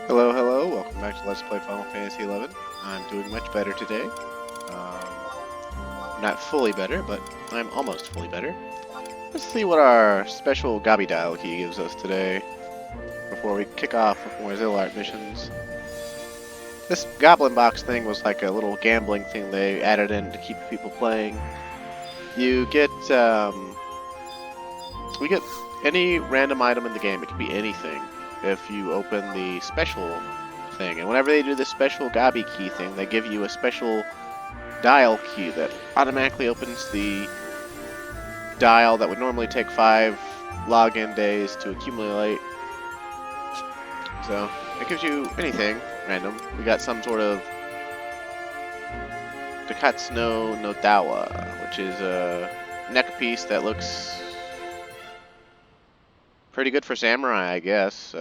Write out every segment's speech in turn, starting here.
Hello, hello, welcome back to Let's Play Final Fantasy XI. I'm doing much better today. Not fully better, but I'm almost fully better. Let's see what our special Gabi dial key gives us today, before we kick off with more Zilart missions. This Goblin Box thing was like a little gambling thing they added in to keep people playing. You get, we get any random item in the game, it can be anything, if you open the special thing. And whenever they do this special Gabi key thing, they give you a special dial key that automatically opens the dial that would normally take 5 login days to accumulate. So it gives you anything random. We got some sort of Takatsuno no Dawa, which is a neck piece that looks pretty good for samurai, I guess.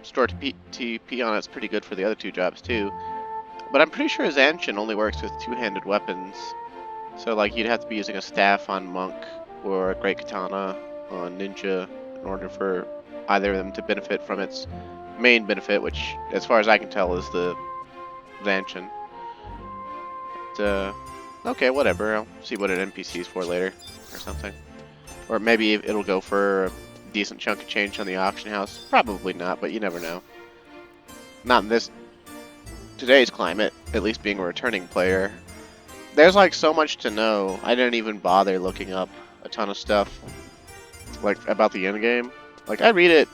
Store TP on it's pretty good for the other two jobs too. But I'm pretty sure Zanshin only works with two-handed weapons. So like you'd have to be using a staff on Monk or a Great Katana on Ninja in order for either of them to benefit from its main benefit, which as far as I can tell is the Zanshin. But, okay, whatever. I'll see what an NPC is for later or something. Or maybe it'll go for a decent chunk of change on the auction house. Probably not, but you never know. Not in today's climate, at least being a returning player. There's like so much to know. I didn't even bother looking up a ton of stuff like about the end game. Like I read it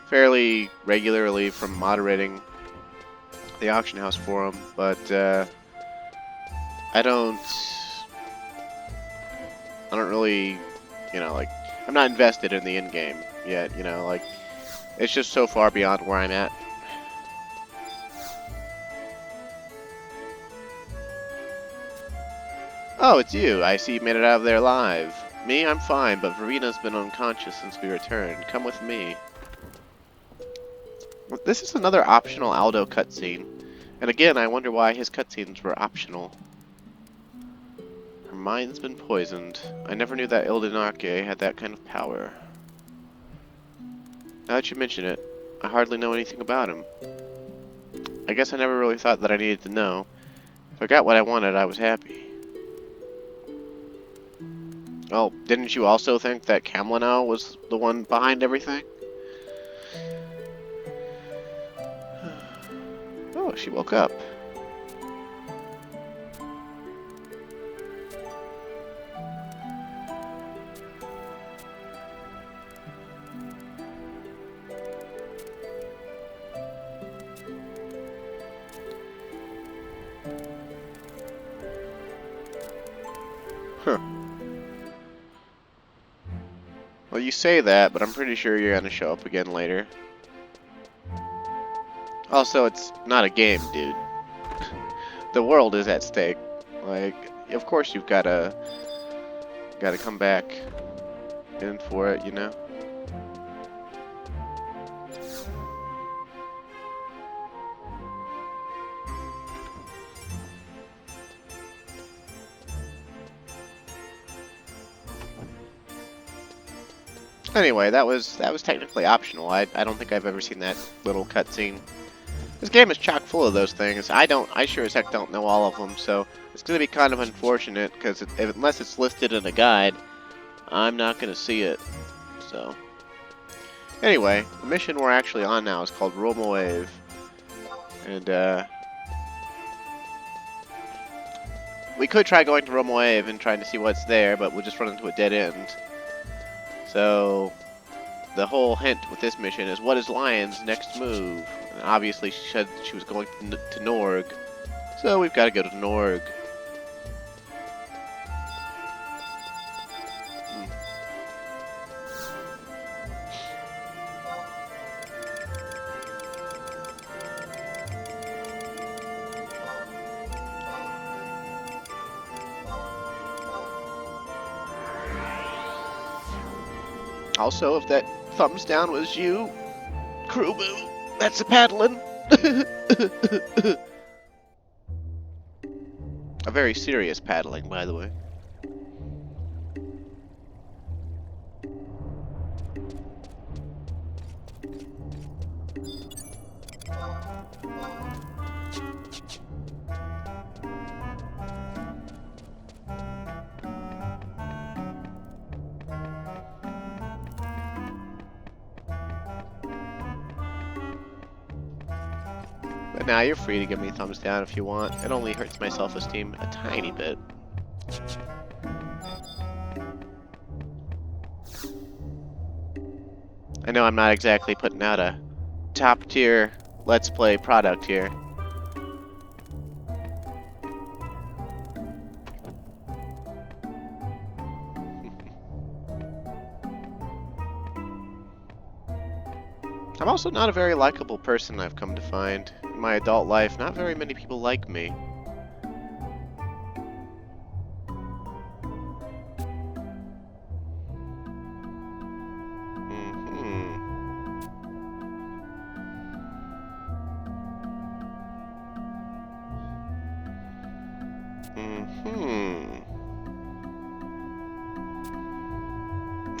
fairly regularly from moderating the auction house forum, but I don't really, like I'm not invested in the end game yet, like it's just so far beyond where I'm at. Oh, it's you. I see you made it out of there alive. Me, I'm fine, but Verina's been unconscious since we returned. Come with me. Well, this is another optional Aldo cutscene. And again, I wonder why his cutscenes were optional. Her mind's been poisoned. I never knew that Ildenarke had that kind of power. Now that you mention it, I hardly know anything about him. I guess I never really thought that I needed to know. If I got what I wanted, I was happy. Oh, didn't you also think that Kamlanau was the one behind everything? Oh, she woke up. Huh. Well, you say that, but I'm pretty sure you're gonna show up again later. Also, it's not a game, dude. The world is at stake. Like, of course you've gotta come back in for it, Anyway, that was technically optional. I don't think I've ever seen that little cutscene. This game is chock full of those things. I sure as heck don't know all of them, so it's gonna be kind of unfortunate because unless it's listed in a guide, I'm not gonna see it. So, anyway, the mission we're actually on now is called Roma Wave, and we could try going to Roma Wave and trying to see what's there, but we'll just run into a dead end. So, the whole hint with this mission is, what is Lion's next move? And obviously, she said she was going to Norg, so we've got to go to Norg. Also, if that thumbs down was you, Krubu, that's a paddling. A very serious paddling, by the way. But now you're free to give me a thumbs down if you want. It only hurts my self-esteem a tiny bit. I know I'm not exactly putting out a top-tier Let's Play product here. I'm also not a very likable person, I've come to find. In my adult life, not very many people like me.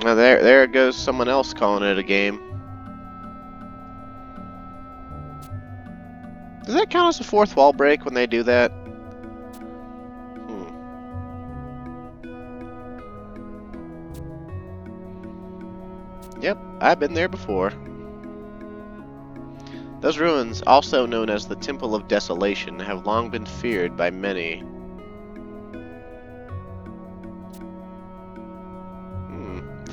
Now there goes someone else calling it a game. Does that count as a fourth wall break when they do that? Yep, I've been there before. Those ruins, also known as the Temple of Desolation, have long been feared by many.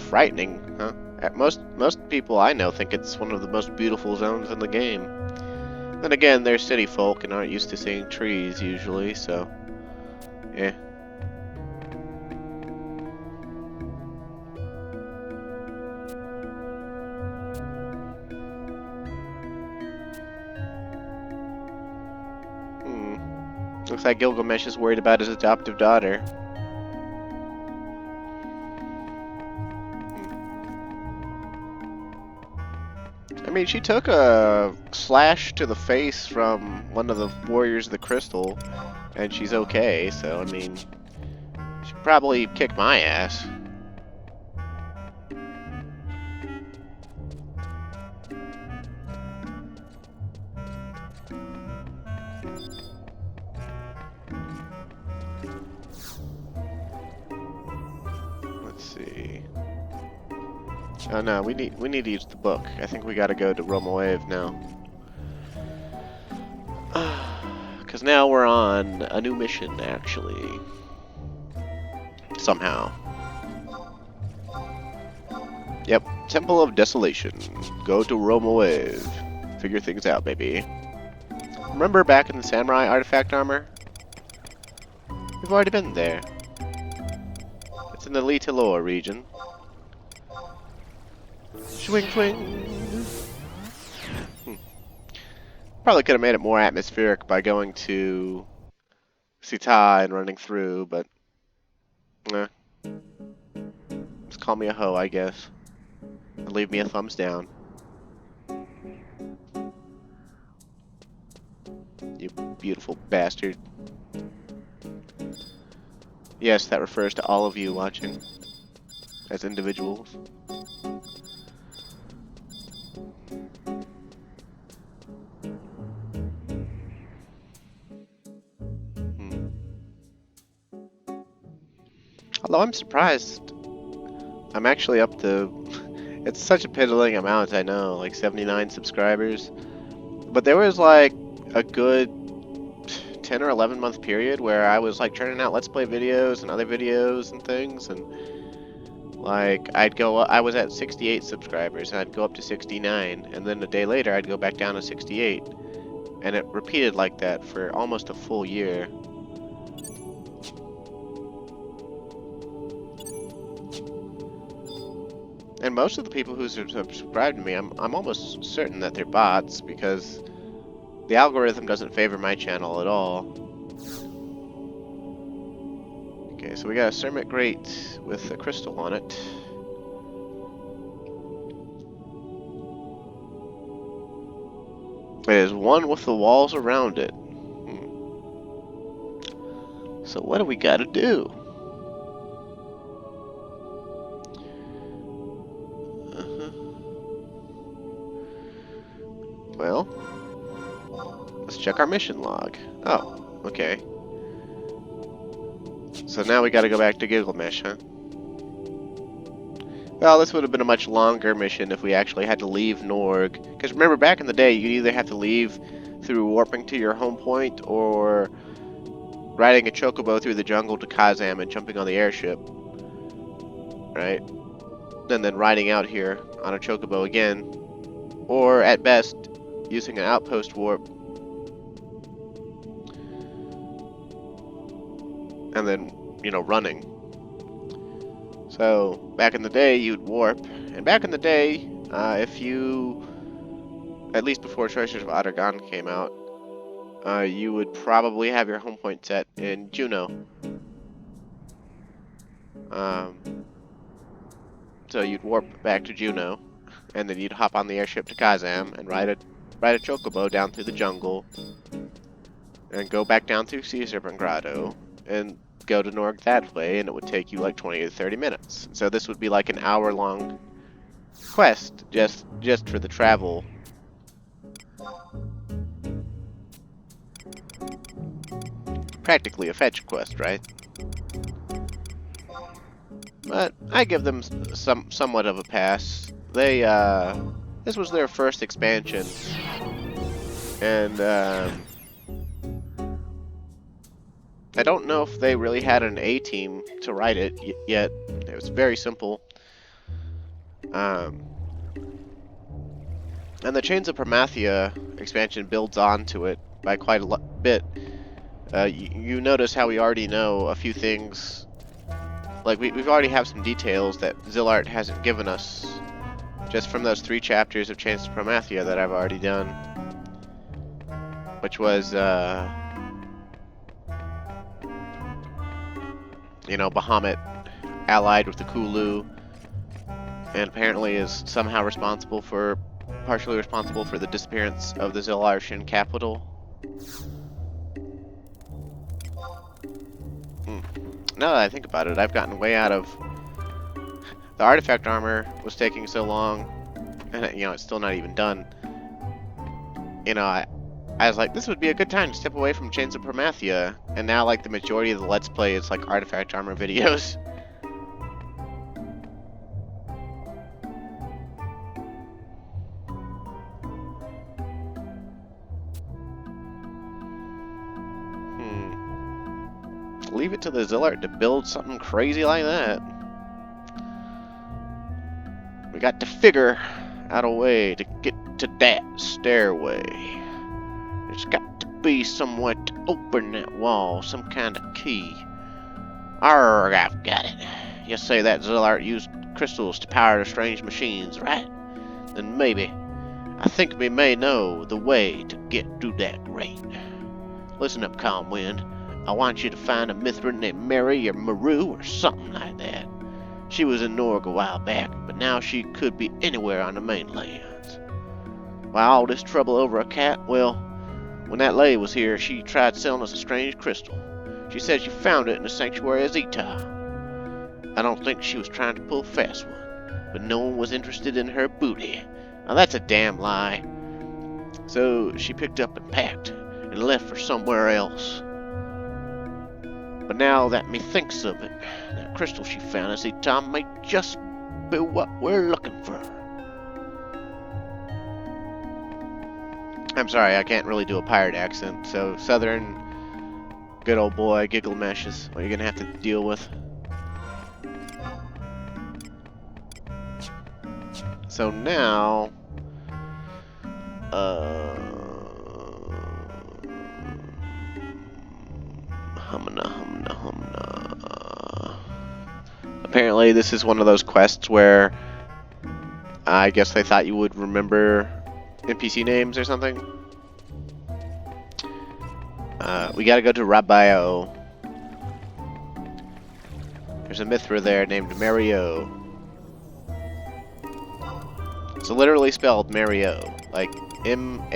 Frightening, huh? Most people I know think it's one of the most beautiful zones in the game. Then again, they're city folk and aren't used to seeing trees usually, so yeah. Looks like Gilgamesh is worried about his adoptive daughter. I mean, she took a slash to the face from one of the Warriors of the Crystal, and she's okay, so, I mean, she probably kick my ass. Let's see. Oh no, we need to use the book. I think we gotta go to Romoave now. Because now we're on a new mission, actually. Somehow. Yep, Temple of Desolation. Go to Romoave. Figure things out, baby. Remember back in the Samurai artifact armor? We've already been there. It's in the Litalor region. Swing, swing! Probably could have made it more atmospheric by going to Sita and running through, but just call me a hoe, I guess. And leave me a thumbs down. You beautiful bastard. Yes, that refers to all of you watching as individuals. Although I'm surprised, I'm actually up to, it's such a piddling amount, I know, like 79 subscribers. But there was like a good 10 or 11 month period where I was like churning out Let's Play videos and other videos and things, and like I was at 68 subscribers and I'd go up to 69, and then a day later I'd go back down to 68, and it repeated like that for almost a full year. And most of the people who subscribe to me, I'm almost certain that they're bots, because the algorithm doesn't favor my channel at all. Okay, so we got a ceramic grate with a crystal on it. It is one with the walls around it. So what do we gotta do? Well, Let's check our mission log. Oh, okay. So now we gotta go back to Gilgamesh, huh? Well, this would have been a much longer mission if we actually had to leave Norg. Because remember, back in the day, you'd either have to leave through warping to your home point or riding a chocobo through the jungle to Kazam and jumping on the airship. Right? And then riding out here on a chocobo again. Or, at best, using an outpost warp. And then, you know, running. So, back in the day, you'd warp. And back in the day, if you, at least before Treasures of Adargan came out, you would probably have your home point set in Juno. So you'd warp back to Juno, and then you'd hop on the airship to Kazam and ride a chocobo down through the jungle, and go back down through Sea Serpent Grotto, and go to Norg that way, and it would take you like 20 to 30 minutes. So this would be like an hour-long quest just for the travel. Practically a fetch quest, right? But I give them somewhat of a pass. They this was their first expansion, and I don't know if they really had an A team to write it yet. It was very simple. And the Chains of Promathia expansion builds onto it by quite a bit. You notice how we already know a few things. Like, we've already have some details that Zilart hasn't given us, just from those 3 chapters of Chains of Promathia that I've already done. Which was, you know, Bahamut allied with the Kulu, and apparently is somehow partially responsible for the disappearance of the Zilartian capital. Now that I think about it, I've gotten way out of... The artifact armor was taking so long, and, you know, it's still not even done. You know, I was like, this would be a good time to step away from Chains of Promathia, and now, like, the majority of the Let's Play is, like, artifact armor videos. Leave it to the Zilart to build something crazy like that. We got to figure out a way to get to that stairway. There's got to be some way to open that wall, some kind of key. Arrgh, I've got it. You say that Zilart used crystals to power the strange machines, right? Then maybe, I think we may know the way to get through that grate. Listen up, Calm Wind. I want you to find a Mithrin named Mary or Maru or something like that. She was in Norg a while back, but now she could be anywhere on the mainlands. Why all this trouble over a cat? Well, when that lady was here, she tried selling us a strange crystal. She said she found it in the sanctuary of Zeta. I don't think she was trying to pull a fast one, but no one was interested in her booty. Now that's a damn lie. So she picked up and packed, and left for somewhere else. But now that me thinks of it, that crystal she found at Zeta may just be what we're looking for. I'm sorry, I can't really do a pirate accent, so southern, good old boy, Gilgamesh is what you're gonna have to deal with. So now, humna. Apparently this is one of those quests where I guess they thought you would remember NPC names or something. We gotta go to Rabio. There's a Mithra there named Mario. It's literally spelled Mario, like M-A-R-Y-O-H.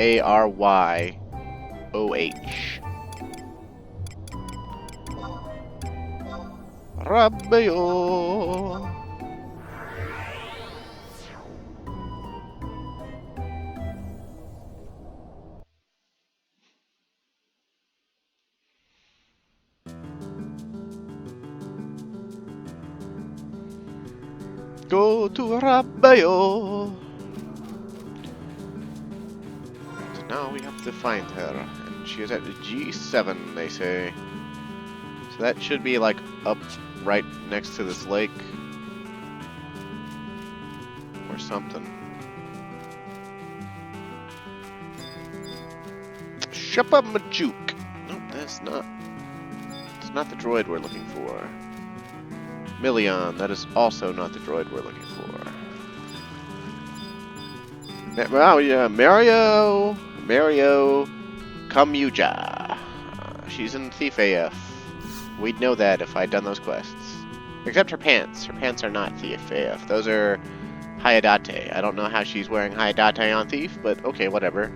Rabio. Go to Rabayo. So now we have to find her. And she is at the G7, they say. So that should be like up right next to this lake. Or something. Shuppa Majuk. Nope, that's not. It's not the droid we're looking for. Million, that is also not the droid we're looking for. Wow, yeah, Mario Kamuja. She's in Thief AF. We'd know that if I'd done those quests. Except her pants. Her pants are not Thief AF. Those are Hayadate. I don't know how she's wearing Hayadate on Thief, but okay, whatever.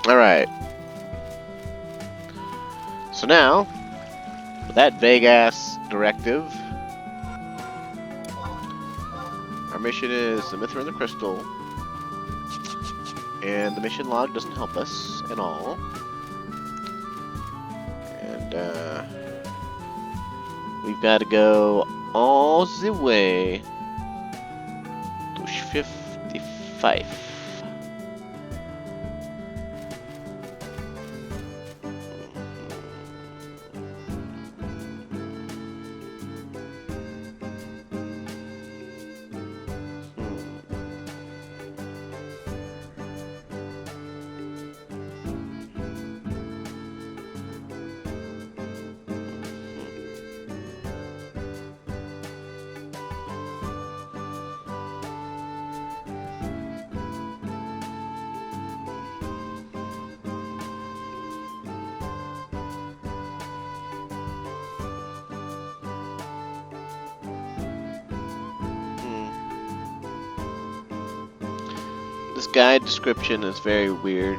Alright. So now, with that vague-ass directive, our mission is the Mithra and the Crystal. And the mission log doesn't help us at all. And, we've got to go all the way to 55. This guide description is very weird.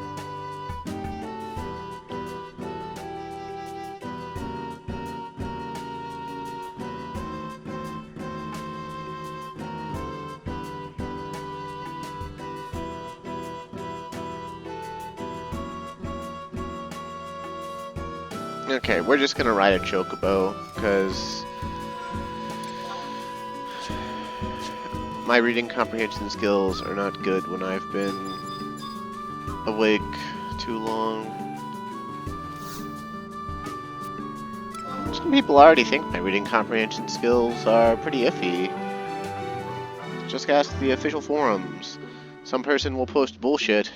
Okay, we're just gonna ride a chocobo, because my reading comprehension skills are not good when I've been awake too long. Some people already think my reading comprehension skills are pretty iffy. Just ask the official forums. Some person will post bullshit,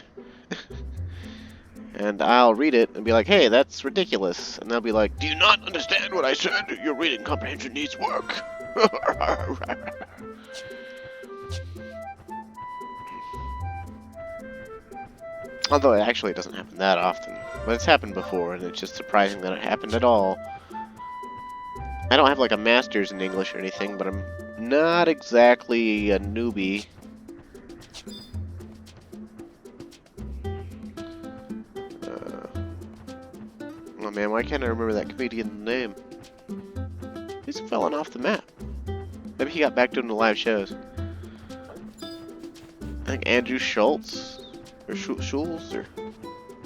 and I'll read it and be like, hey, that's ridiculous. And they'll be like, do you not understand what I said? Your reading comprehension needs work. Although it actually doesn't happen that often. But it's happened before, and it's just surprising that it happened at all. I don't have like a master's in English or anything, but I'm not exactly a newbie. Oh man, why can't I remember that comedian's name? He's fallen off the map. Maybe he got back doing the live shows. I think Andrew Schultz, or Schulz, or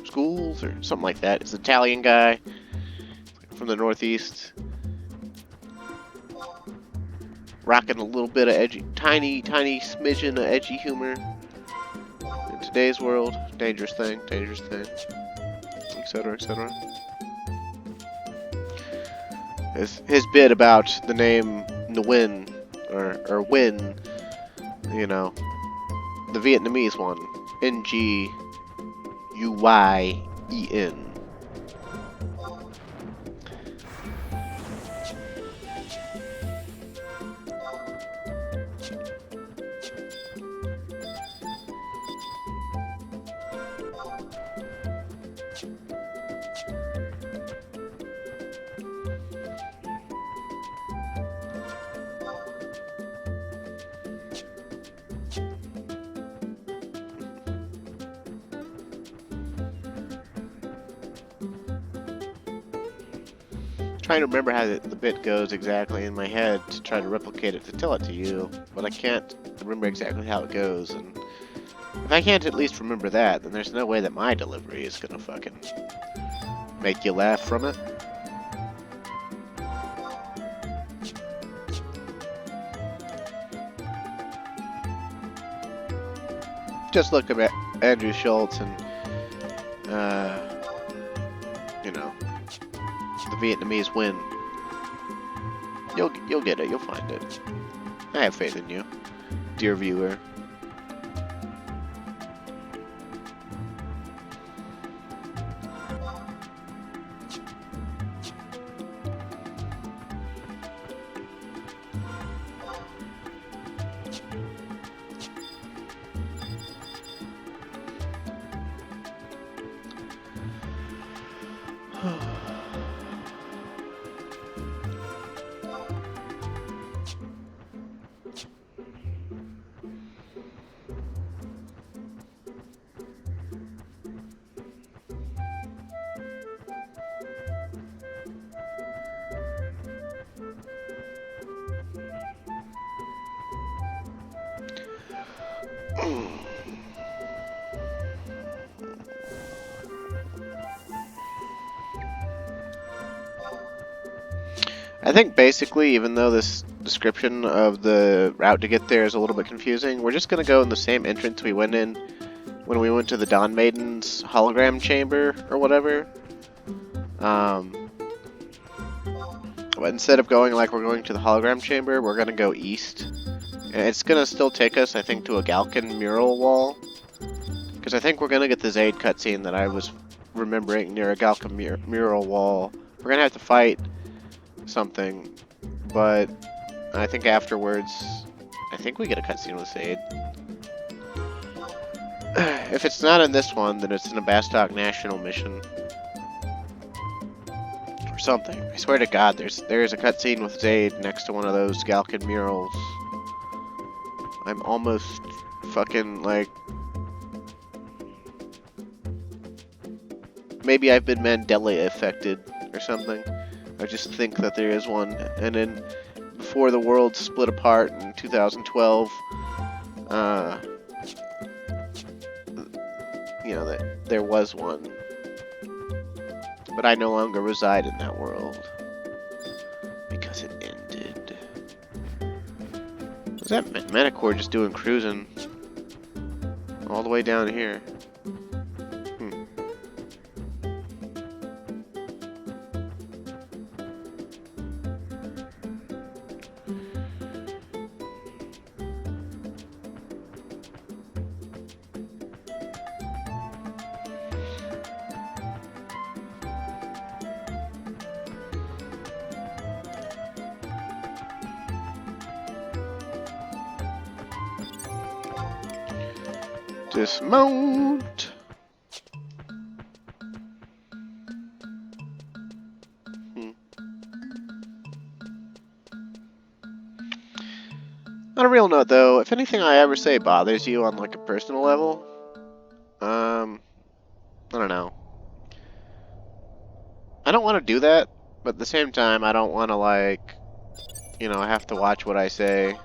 Schools, or something like that. He's an Italian guy from the Northeast. Rocking a little bit of edgy, tiny smidgen of edgy humor. In today's world, dangerous thing, etc., etc. His bit about the name Nguyen, or Nguyen, you know, the Vietnamese one, Nguyen. trying to remember how the bit goes exactly in my head to try to replicate it to tell it to you, but I can't remember exactly how it goes, and if I can't at least remember that, then there's no way that my delivery is gonna fucking make you laugh from it. Just look at Andrew Schultz and, you know, the Vietnamese win. You'll get it. You'll find it. I have faith in you, dear viewer. I think basically, even though this description of the route to get there is a little bit confusing, we're just going to go in the same entrance we went in when we went to the Dawn Maiden's hologram chamber or whatever. But instead of going like we're going to the hologram chamber, we're going to go east. And it's going to still take us, I think, to a Galcan mural wall. Because I think we're going to get the Zaid cutscene that I was remembering near a Galcan mural wall. We're going to have to fight something, but I think afterwards, I think we get a cutscene with Zaid. If it's not in this one, then it's in a Bastok National mission. Or something. I swear to God, there's a cutscene with Zaid next to one of those Galcan murals. I'm almost fucking, like... Maybe I've been Mandela affected or something. I just think that there is one. And then, before the world split apart in 2012, you know, that there was one. But I no longer reside in that world. Because it ended. Was that Manticore just doing cruising all the way down here? Dismount! On a real note, though, if anything I ever say bothers you on, like, a personal level, I don't know. I don't want to do that, but at the same time, I don't want to, like, you know, have to watch what I say.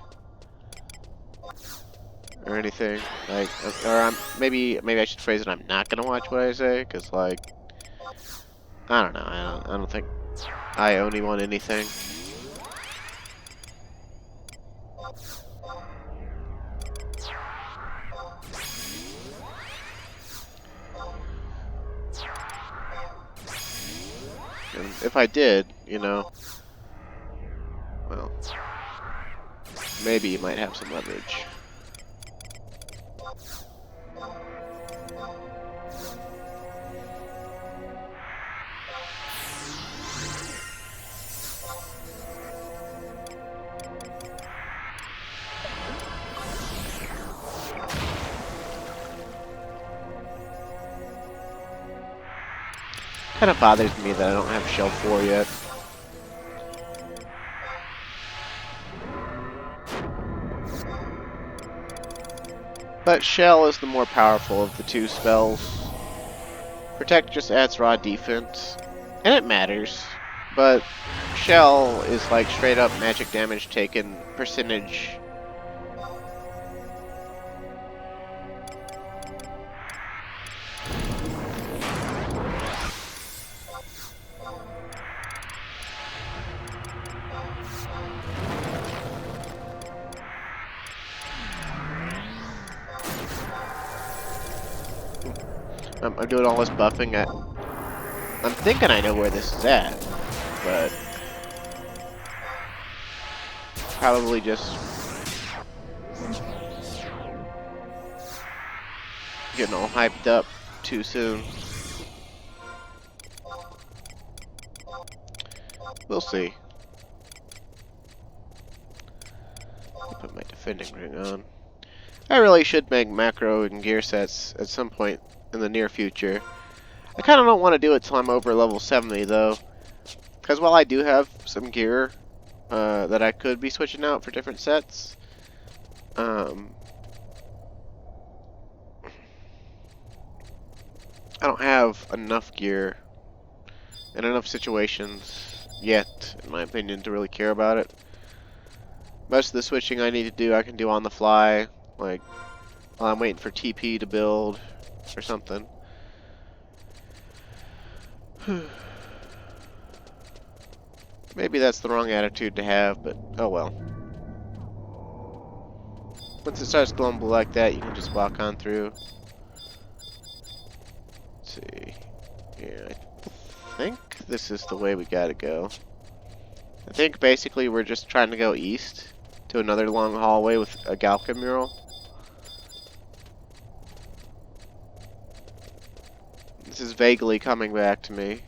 Or anything, like, or maybe I should phrase it, I'm not gonna watch what I say, because, like, I don't know, I don't think I owe anyone anything. And if I did, you know, well, maybe you might have some leverage. Kind of bothers me that I don't have Shell 4 yet. But Shell is the more powerful of the two spells. Protect just adds raw defense, and it matters, But Shell is like straight up magic damage taken percentage. I'm doing all this buffing. I'm thinking I know where this is at, but probably just getting all hyped up too soon. We'll see. Put my defending ring on. I really should make macro and gear sets at some point in the near future. I kind of don't want to do it till I'm over level 70 though, because while I do have some gear that I could be switching out for different sets, I don't have enough gear in enough situations yet, in my opinion, to really care about it. Most of the switching I need to do, I can do on the fly, like while I'm waiting for TP to build or something. Maybe that's the wrong attitude to have, but oh well. Once it starts glowing blue like that, you can just walk on through. Let's see. Yeah, I think this is the way we gotta go. I think basically we're just trying to go east to another long hallway with a Galka mural. This is vaguely coming back to me.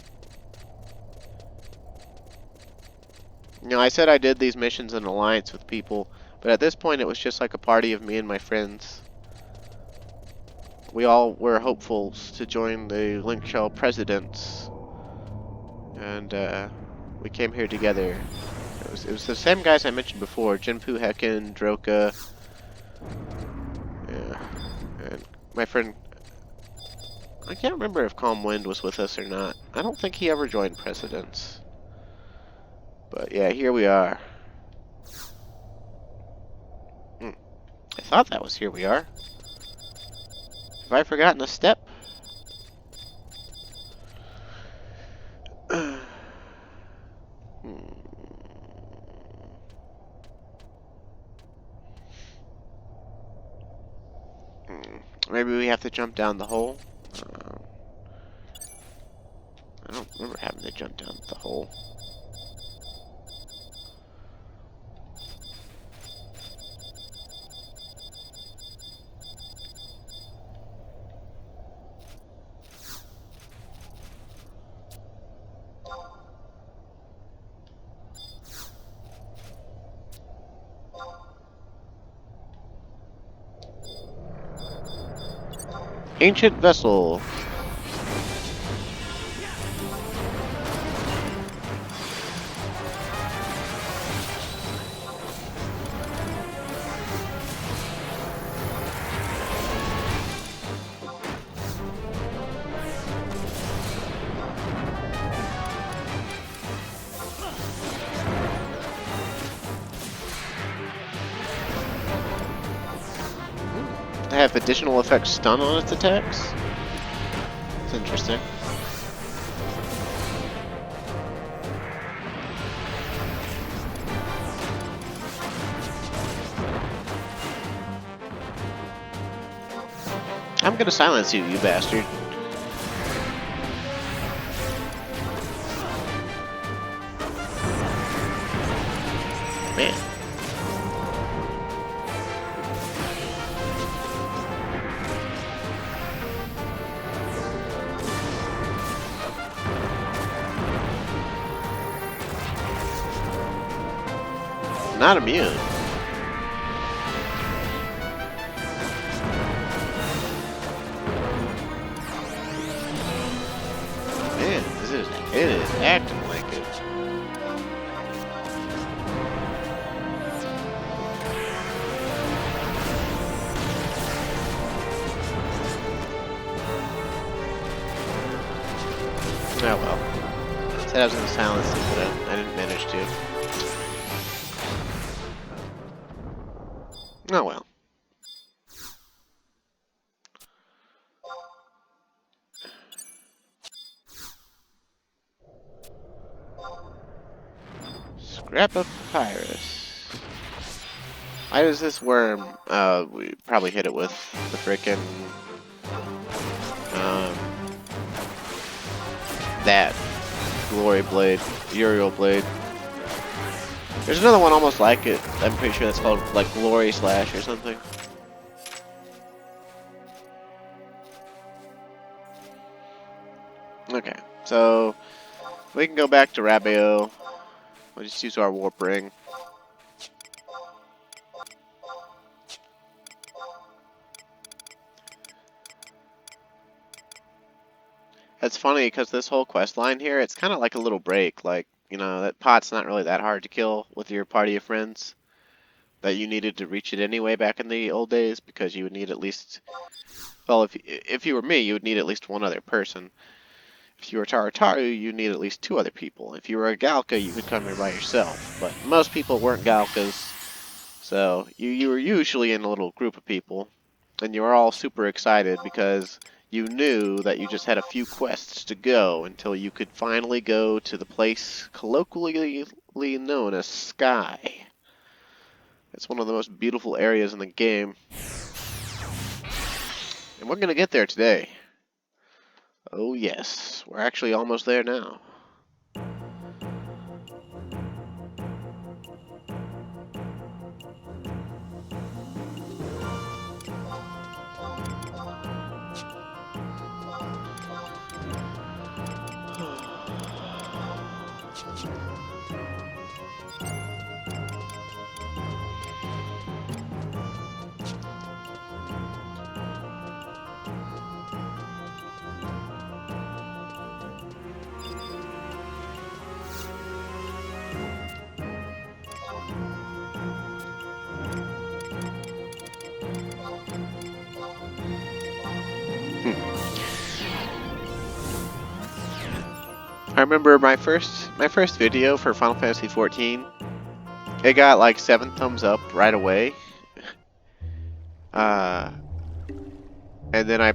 You know, I said I did these missions in alliance with people, but at this point it was just like a party of me and my friends. We all were hopefuls to join the Link Shell Presidents, and we came here together. It was the same guys I mentioned before: Jinpu, Hecken, Droka, yeah, and my friend. I can't remember if Calm Wind was with us or not. I don't think he ever joined Presidents. But yeah, here we are. I thought that was here we are. Have I forgotten a step? Maybe we have to jump down the hole. I don't remember having to jump down the hole. Ancient vessel. They have additional effects stun on its attacks? It's interesting. I'm gonna silence you, you bastard. Man. Not immune. Man, it is acting like it. Oh well. Said I was gonna silence it, but I didn't manage to. Oh well. Scrap of papyrus. Why does this worm? We probably hit it with the frickin' that glory blade, Uriel blade. There's another one almost like it. I'm pretty sure that's called like Glory Slash or something. Okay, so we can go back to Rabio. We'll just use our warp ring. It's funny because this whole quest line here, it's kind of like a little break. Like, you know, that pot's not really that hard to kill with your party of friends. That you needed to reach it anyway back in the old days because you would need at least, well, if you were me, you would need at least one other person. If you were Tarataru, you need at least two other people. If you were a Galka, you could come here by yourself. But most people weren't Galkas, so you were usually in a little group of people, and you were all super excited because you knew that you just had a few quests to go until you could finally go to the place colloquially known as Sky. It's one of the most beautiful areas in the game, and we're gonna get there today. Oh yes, we're actually almost there now. I remember my first video for Final Fantasy XIV. It got like 7 thumbs up right away. And then I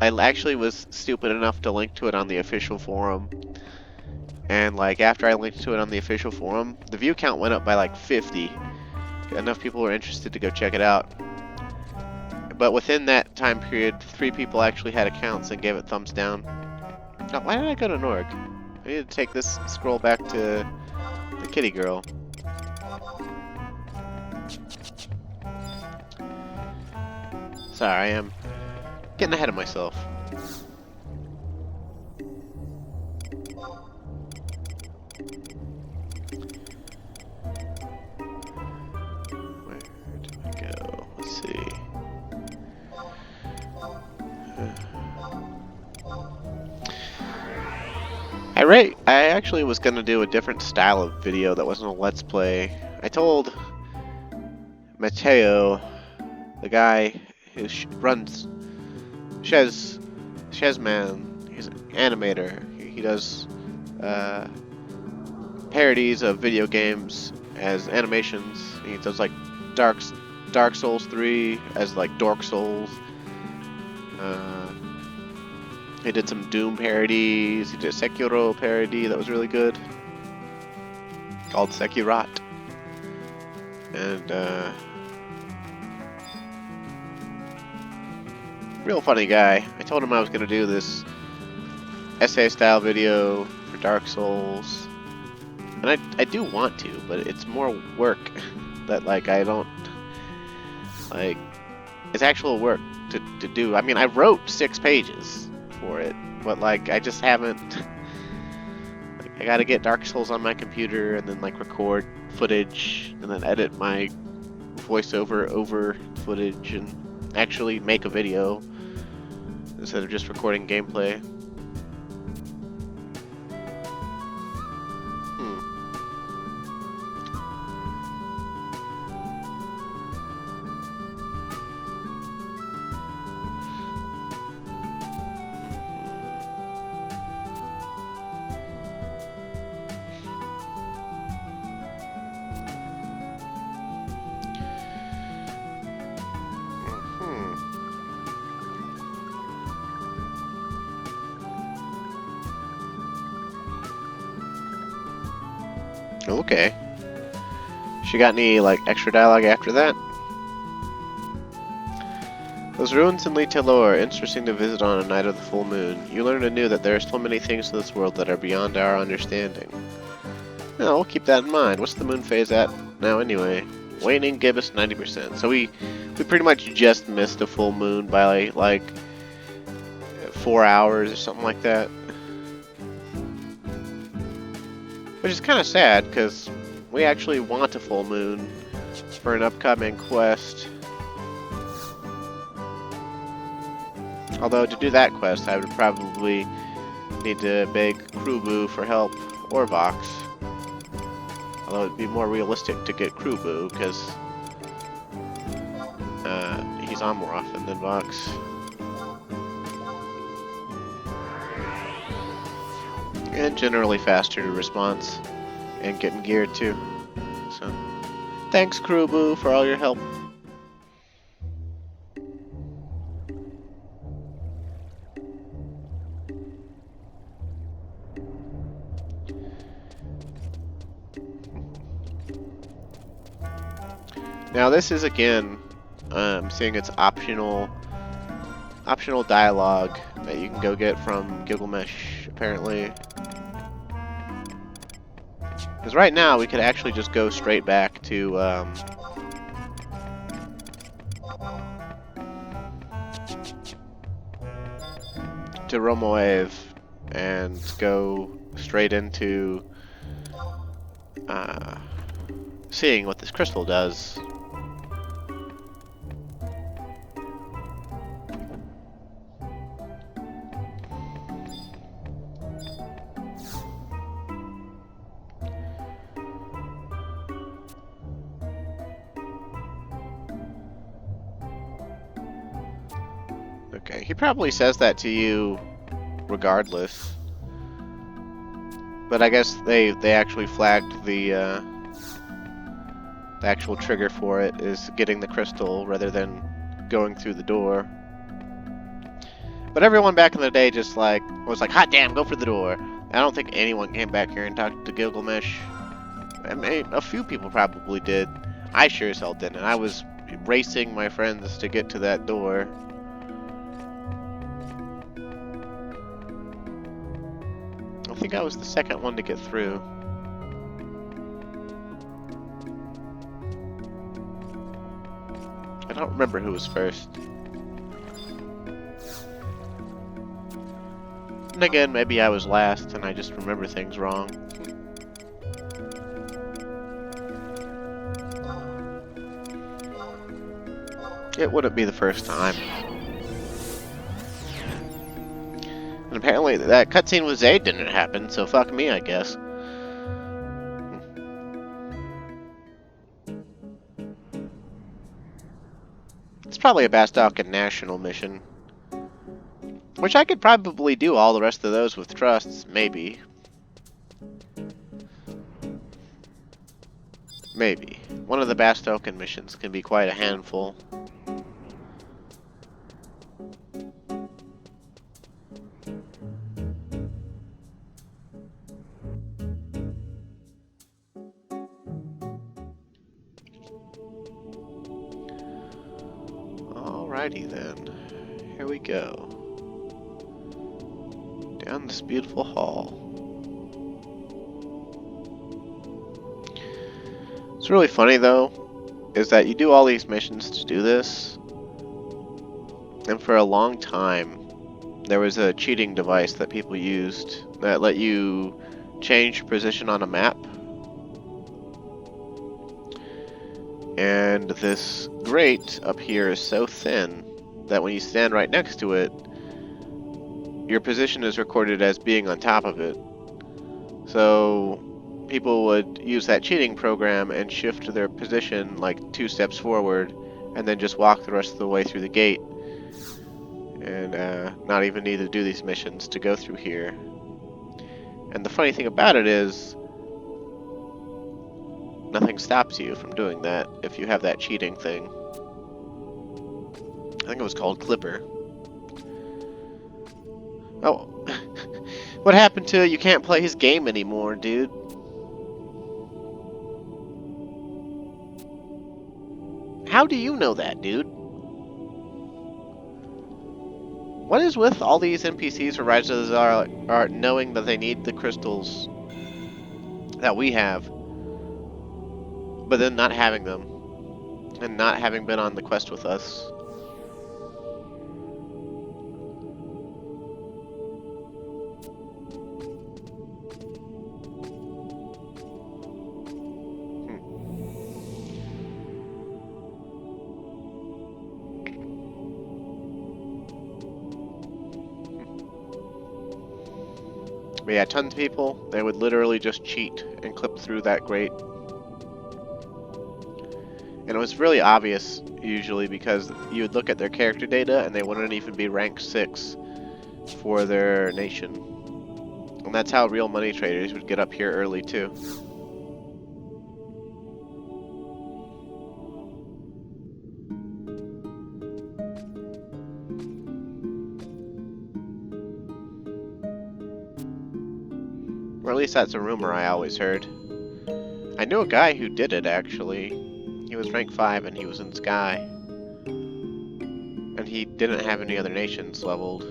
actually was stupid enough to link to it on the official forum. And like after I linked to it on the official forum, the view count went up by like 50. Enough people were interested to go check it out. But within that time period, 3 people actually had accounts and gave it thumbs down. Now, why did I go to Norg? I need to take this scroll back to the kitty girl. Sorry, I am getting ahead of myself. Where do I go? Let's see. I actually was gonna do a different style of video that wasn't a Let's Play. I told Mateo, the guy who runs Shezman, he's an animator. He does parodies of video games as animations. He does like Dark Souls 3 as like Dork Souls. He did some Doom parodies. He did a Sekiro parody that was really good, called Sekirat. And real funny guy. I told him I was gonna do this essay style video for Dark Souls, and I do want to, but it's more work that like I don't like. It's actual work to do. I mean, I wrote 6 pages for it, but like I just haven't. Like, I gotta get Dark Souls on my computer and then like record footage and then edit my voiceover over footage and actually make a video instead of just recording gameplay. Okay. She got any, like, extra dialogue after that? Those ruins in Lore, interesting to visit on a night of the full moon. You learn anew that there are so many things in this world that are beyond our understanding. No, we'll keep that in mind. What's the moon phase at now anyway? Waning gibbous 90%. So we pretty much just missed a full moon by like 4 hours or something like that. Which is kind of sad because we actually want a full moon for an upcoming quest. Although to do that quest I would probably need to beg Krubu for help or Vox. Although it'd be more realistic to get Krubu, because he's on more often than Vox. And generally faster to response, and getting geared too. So, thanks Krubu for all your help. Now this is again, seeing it's optional dialogue that you can go get from Gilgamesh, apparently. Because right now we could actually just go straight back to Romoev and go straight into seeing what this crystal does. Okay, he probably says that to you regardless. But I guess they actually flagged the actual trigger for it is getting the crystal rather than going through the door. But everyone back in the day just like was like, hot damn, go for the door. I don't think anyone came back here and talked to Gilgamesh. I mean, a few people probably did. I sure as hell didn't. I was racing my friends to get to that door. I think I was the second one to get through. I don't remember who was first. And again, maybe I was last and I just remember things wrong. It wouldn't be the first time. And apparently that cutscene with Zayd didn't happen, so fuck me, I guess. It's probably a Bastalkin National mission. Which I could probably do all the rest of those with trusts, maybe. Maybe. One of the Bastalkin missions can be quite a handful. Alrighty then. Here we go. Down this beautiful hall. What's really funny though is that you do all these missions to do this, and for a long time there was a cheating device that people used that let you change your position on a map. And this grate up here is so thin that when you stand right next to it, your position is recorded as being on top of it. So people would use that cheating program and shift their position like 2 steps forward and then just walk the rest of the way through the gate and not even need to do these missions to go through here. And the funny thing about it is nothing stops you from doing that if you have that cheating thing. I think it was called Clipper. Oh, what happened to you can't play his game anymore, dude? How do you know that, dude? What is with all these NPCs for Rise of Zilart knowing that they need the crystals that we have, but then not having them, and not having been on the quest with us? But yeah, tons of people, they would literally just cheat and clip through that grate. And it was really obvious, usually, because you would look at their character data and they wouldn't even be rank 6 for their nation. And that's how real money traders would get up here early, too. Or at least that's a rumor I always heard. I knew a guy who did it, actually. He was rank 5 and he was in Sky. And he didn't have any other nations leveled.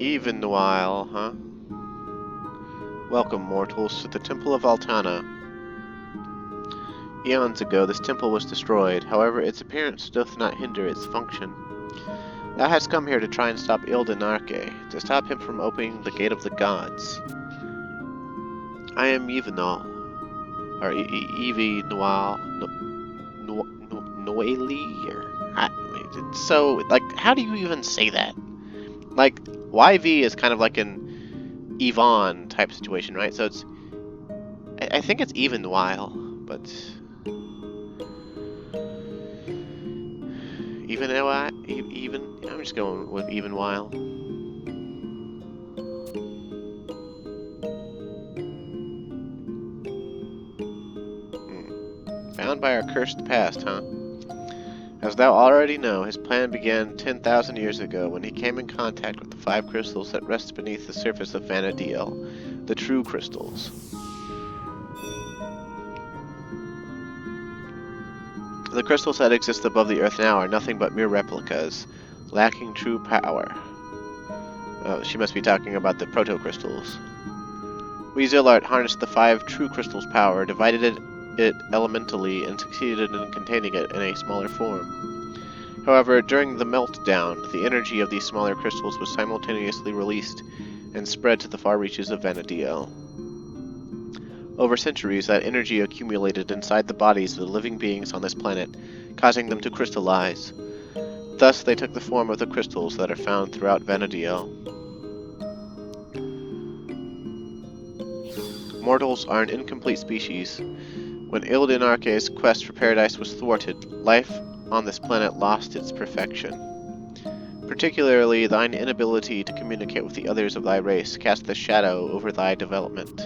Even while, huh? Welcome, mortals, to the Temple of Altana. Eons ago, this temple was destroyed. However, its appearance doth not hinder its function. Thou hast come here to try and stop Ildenarke, to stop him from opening the Gate of the Gods. I am Evenal, or Evie Noel, Noeli, or so, like, how do you even say that? Like, YV is kind of like an Yvonne type situation, right? So it's, I think it's even while, but even, I'm just going with even while. Bound by our cursed past, huh? As thou already know, his plan began 10,000 years ago when he came in contact with the 5 crystals that rest beneath the surface of Vana'diel, the true crystals. The crystals that exist above the earth now are nothing but mere replicas, lacking true power. Oh, she must be talking about the proto-crystals. We Zilart harnessed the 5 true crystals' power, divided it elementally, and succeeded in containing it in a smaller form. However, during the meltdown, the energy of these smaller crystals was simultaneously released and spread to the far reaches of Vana'diel. Over centuries, that energy accumulated inside the bodies of the living beings on this planet, causing them to crystallize. Thus, they took the form of the crystals that are found throughout Vana'diel. Mortals are an incomplete species. When Ildenarke's quest for paradise was thwarted, life on this planet lost its perfection. Particularly, thine inability to communicate with the others of thy race cast a shadow over thy development.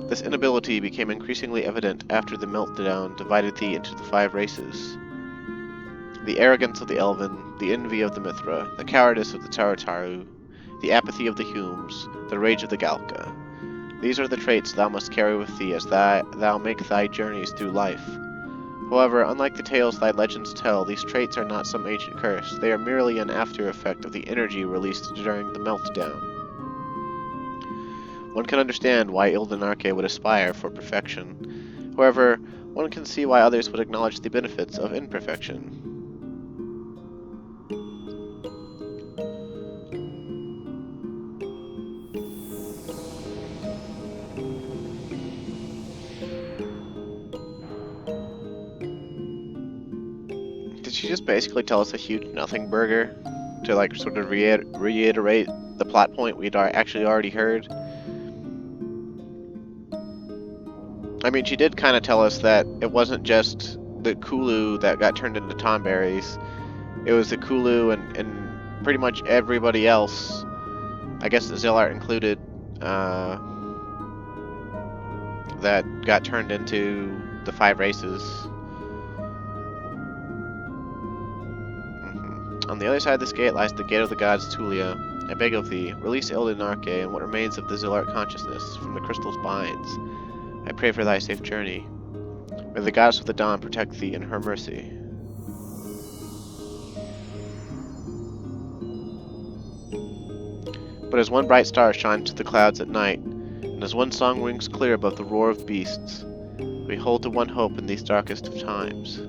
This inability became increasingly evident after the meltdown divided thee into the 5 races. The arrogance of the Elven, the envy of the Mithra, the cowardice of the Tarataru, the apathy of the Humes, the rage of the Galka. These are the traits thou must carry with thee as thou make thy journeys through life. However, unlike the tales thy legends tell, these traits are not some ancient curse. They are merely an after-effect of the energy released during the meltdown. One can understand why Ildenarke would aspire for perfection. However, one can see why others would acknowledge the benefits of imperfection. Did she just basically tell us a huge nothing burger to like sort of reiterate the plot point we'd actually already heard? I mean, she did kind of tell us that it wasn't just the Kulu that got turned into tomberries. It was the Kulu and pretty much everybody else, I guess the Zilart included, that got turned into the 5 races. On the other side of this gate lies the gate of the gods Tulia. I beg of thee, release Ildenarche and what remains of the Zilart consciousness from the crystal's binds. I pray for thy safe journey. May the goddess of the dawn protect thee in her mercy. But as one bright star shines to the clouds at night, and as one song rings clear above the roar of beasts, we hold to one hope in these darkest of times.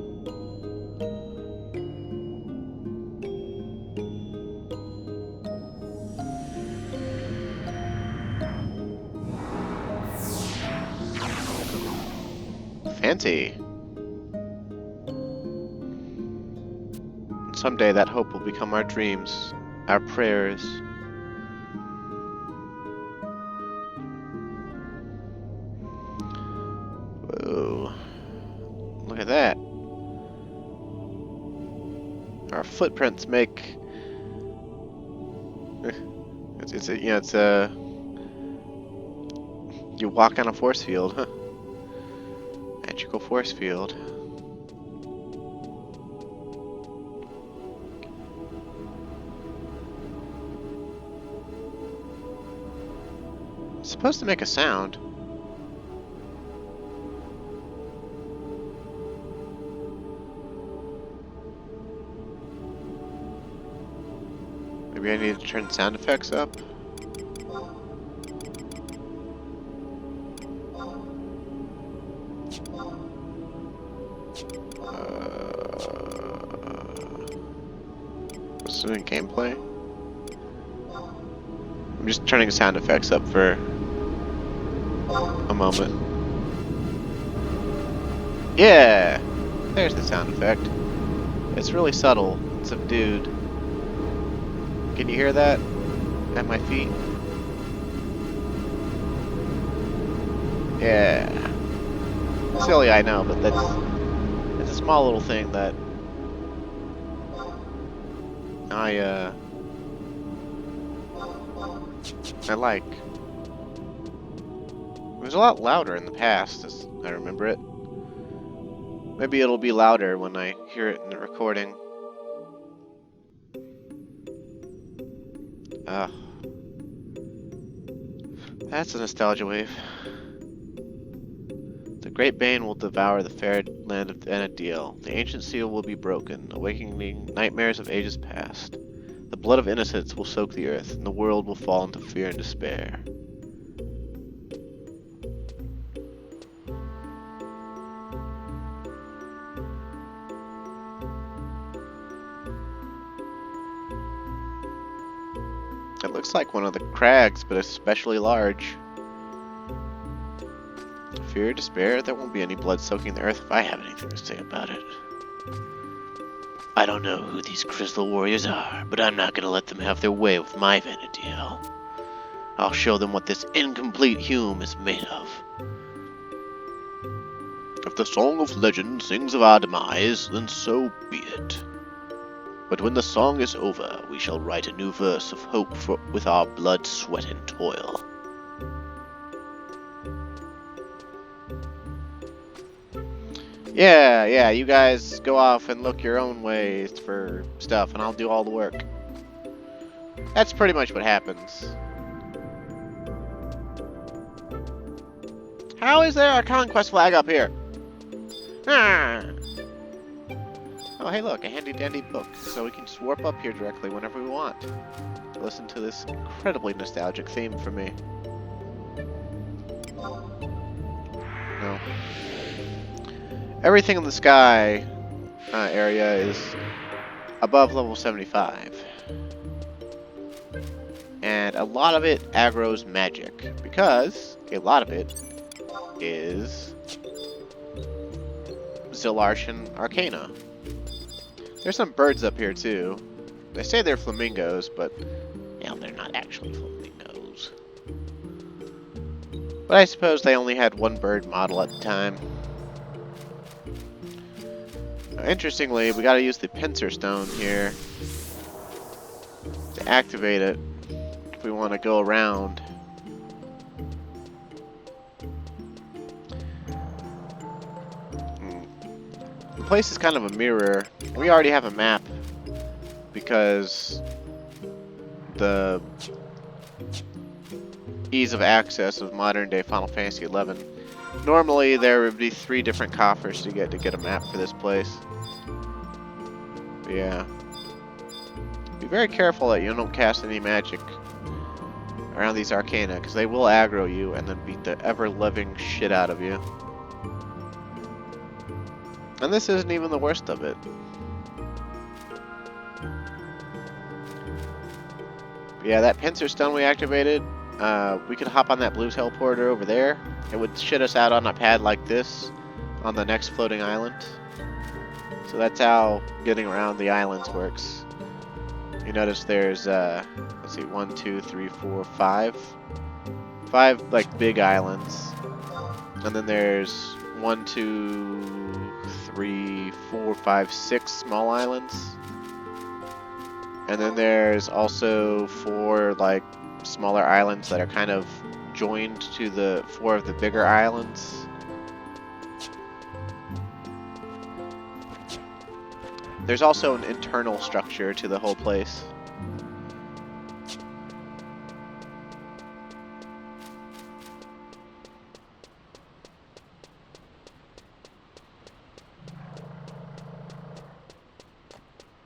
Fancy. Someday that hope will become our dreams, our prayers. Whoa. Look at that. Our footprints make... it's a... You walk on a force field, huh? Magical force field. It's supposed to make a sound. Maybe I need to turn sound effects up. What's doing gameplay? I'm just turning sound effects up for a moment. Yeah! There's the sound effect. It's really subtle and subdued. Can you hear that? At my feet? Yeah. Silly, I know, but it's a small little thing that I like. It was a lot louder in the past, as I remember it. Maybe it'll be louder when I hear it in the recording. Ah. That's a nostalgia wave. The great bane will devour the fair land of Enadiel. The ancient seal will be broken, awakening nightmares of ages past. The blood of innocents will soak the earth, and the world will fall into fear and despair. It looks like one of the crags, but especially large. Fear, despair, there won't be any blood soaking the earth if I have anything to say about it. I don't know who these crystal warriors are, but I'm not gonna let them have their way with my Vanadiel. I'll show them what this incomplete Hume is made of. If the song of legend sings of our demise, then so be it. But when the song is over, we shall write a new verse of hope with our blood, sweat, and toil. Yeah, you guys go off and look your own ways for stuff, and I'll do all the work. That's pretty much what happens. How is there a conquest flag up here? Ah. Oh, hey look, a handy-dandy book, so we can just warp up here directly whenever we want. Listen to this incredibly nostalgic theme for me. No. Everything in the sky area is above level 75. And a lot of it aggro's magic, because a lot of it is Zilartian Arcana. There's some birds up here too. They say they're flamingos, but you know, they're not actually flamingos. But I suppose they only had one bird model at the time. Interestingly, we gotta use the pincer stone here to activate it if we want to go around. The place is kind of a mirror. We already have a map because the ease of access of modern day Final Fantasy XI. Normally there would be 3 different coffers to get a map for this place. But yeah. Be very careful that you don't cast any magic around these arcana, because they will aggro you and then beat the ever-living shit out of you. And this isn't even the worst of it. But yeah, that pincer stone we activated, we could hop on that blue teleporter over there. It would shit us out on a pad like this on the next floating island. So that's how getting around the islands works. You notice there's, let's see, 1, 2, 3, 4, 5. 5, like, big islands. And then there's 1, 2, 3, 4, 5, 6 small islands. And then there's also 4, like, smaller islands that are kind of joined to the 4 of the bigger islands. There's also an internal structure to the whole place.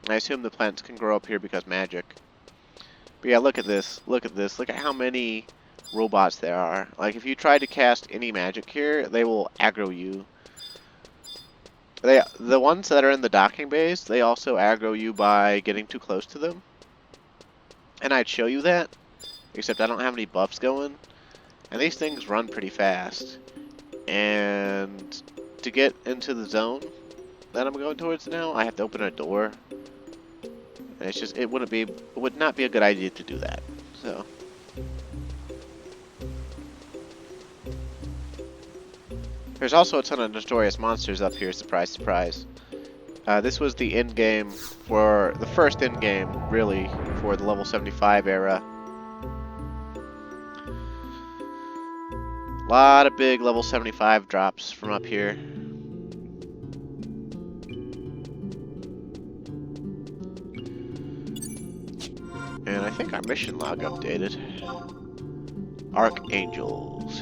I assume the plants can grow up here because magic. But yeah, look at this. Look at this. Look at how many robots there are. Like, if you try to cast any magic here, they will aggro you. The ones that are in the docking bays, they also aggro you by getting too close to them. And I'd show you that, except I don't have any buffs going. And these things run pretty fast. And to get into the zone that I'm going towards now, I have to open a door. And it's just, it would not be a good idea to do that. So there's also a ton of notorious monsters up here, surprise, surprise. This was the end game for the first end game, really, for the level 75 era. A lot of big level 75 drops from up here. And I think our mission log updated. Archangels.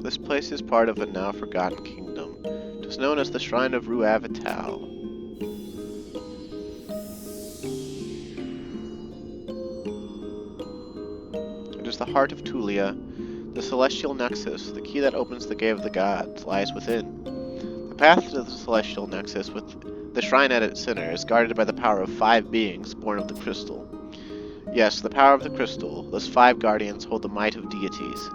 This place is part of a now forgotten kingdom. It is known as the Shrine of Ruavital. It is the heart of Tulia, the celestial nexus. The key that opens the gate of the gods lies within. The path to the celestial nexus, with the shrine at its center, is guarded by the power of 5 beings born of the crystal. Yes, the power of the crystal. Those 5 guardians hold the might of deities.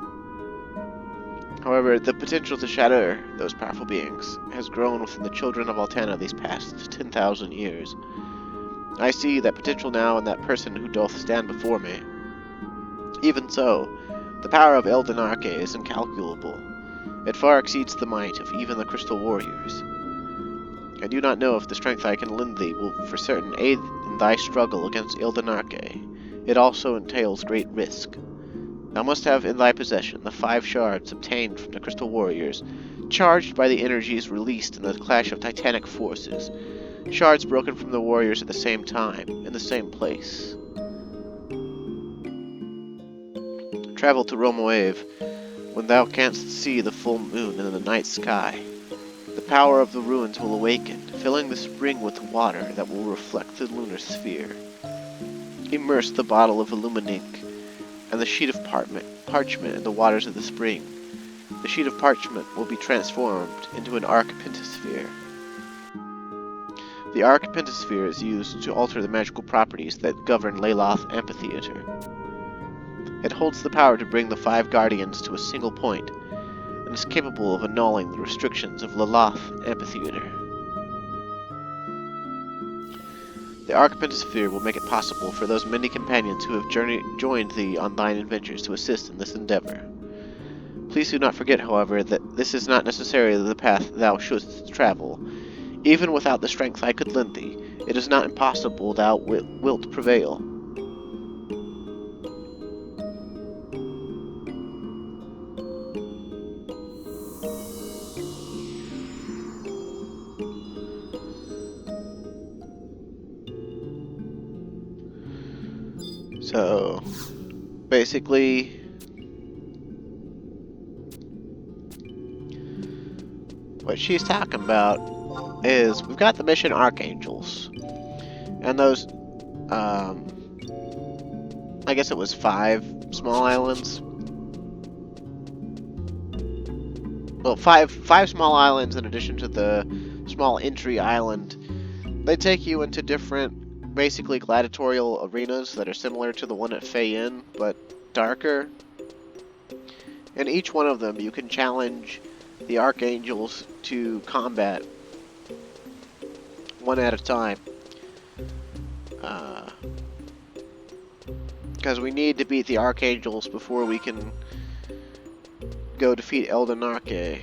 However, the potential to shatter those powerful beings has grown within the children of Altana these past 10,000 years. I see that potential now in that person who doth stand before me. Even so, the power of Eldenarche is incalculable. It far exceeds the might of even the Crystal Warriors. I do not know if the strength I can lend thee will for certain aid in thy struggle against Eldenarche. It also entails great risk. Thou must have in thy possession the 5 shards obtained from the Crystal Warriors, charged by the energies released in the clash of titanic forces. Shards broken from the warriors at the same time, in the same place. Travel to Romoave, when thou canst see the full moon in the night sky. The power of the ruins will awaken, filling the spring with water that will reflect the lunar sphere. Immerse the bottle of illuminink and the sheet of parchment in the waters of the spring. The sheet of parchment will be transformed into an arc pentasphere. The arc pentasphere is used to alter the magical properties that govern Leyloth Amphitheater. It holds the power to bring the 5 guardians to a single point, and is capable of annulling the restrictions of Leyloth Amphitheater. The Arc Pentasphere will make it possible for those many companions who have joined thee on thine adventures to assist in this endeavor. Please do not forget, however, that this is not necessarily the path thou shouldst travel. Even without the strength I could lend thee, It is not impossible thou wilt prevail. So, basically, what she's talking about is we've got the mission Archangels, and those, I guess it was 5 small islands. Well, five small islands in addition to the small entry island. They take you into different, basically gladiatorial arenas that are similar to the one at Fayin, but darker. In each one of them, you can challenge the Archangels to combat, one at a time. Because we need to beat the Archangels before we can go defeat Eldenarche.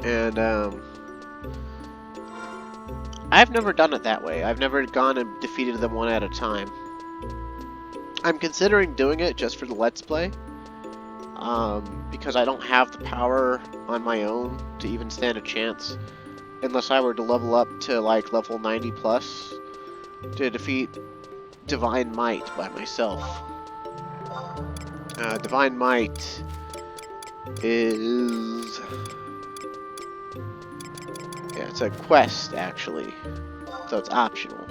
And, I've never done it that way. I've never gone and defeated them one at a time. I'm considering doing it just for the Let's Play. Because I don't have the power on my own to even stand a chance. Unless I were to level up to, like, level 90 plus to defeat Divine Might by myself. Divine Might is... yeah, it's a quest, actually. So it's optional.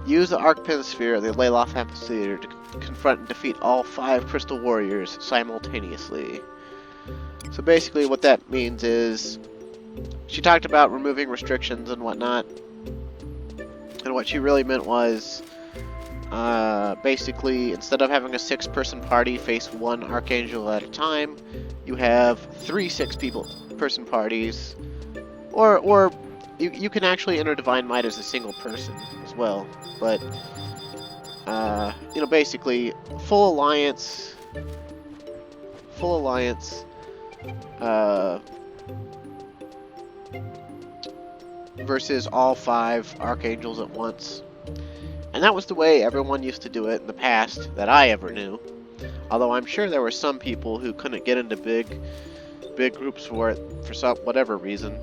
Use the Archpin Sphere of the Layloth Amphitheater to confront and defeat all 5 Crystal Warriors simultaneously. So basically what that means is... she talked about removing restrictions and whatnot. And what she really meant was... basically, instead of having a 6-person party face 1 Archangel at a time, you have 3 6-person parties. Or you can actually enter Divine Might as a single person as well. But, you know, basically, full alliance, versus all 5 Archangels at once. And that was the way everyone used to do it in the past that I ever knew. Although I'm sure there were some people who couldn't get into big groups for it for whatever reason.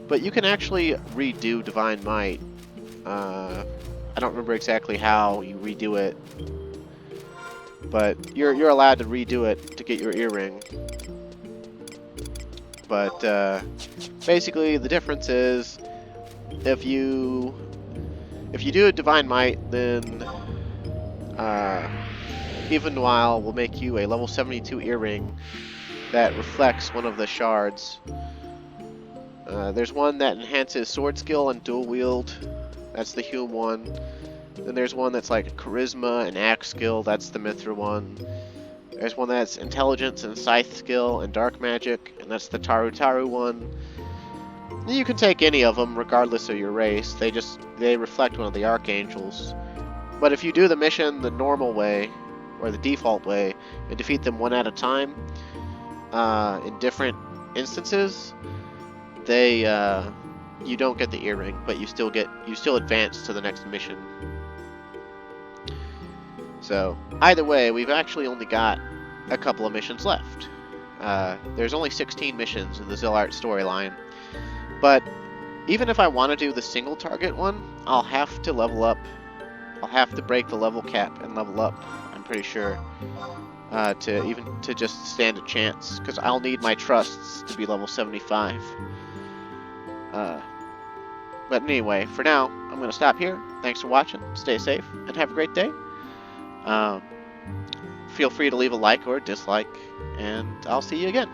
But you can actually redo Divine Might. I don't remember exactly how you redo it, but you're allowed to redo it to get your earring. But basically, the difference is if you do a Divine Might, then Even While will make you a level 72 earring that reflects one of the shards. There's one that enhances sword skill and dual wield. That's the Hume one. Then there's one that's like charisma and axe skill. That's the Mithra one. There's one that's intelligence and scythe skill and dark magic, and that's the Taru one. You can take any of them regardless of your race. They reflect one of the archangels. But if you do the mission the normal way, or the default way, and defeat them one at a time, in different instances, you don't get the earring, but you still advance to the next mission. So either way, we've actually only got a couple of missions left. There's only 16 missions in the Zilart storyline, but even if I want to do the single target one, I'll have to level up. I'll have to break the level cap and level up, I'm pretty sure, to just stand a chance, because I'll need my trusts to be level 75. But anyway, for now, I'm going to stop here. Thanks for watching. Stay safe, and have a great day. Feel free to leave a like or a dislike, and I'll see you again.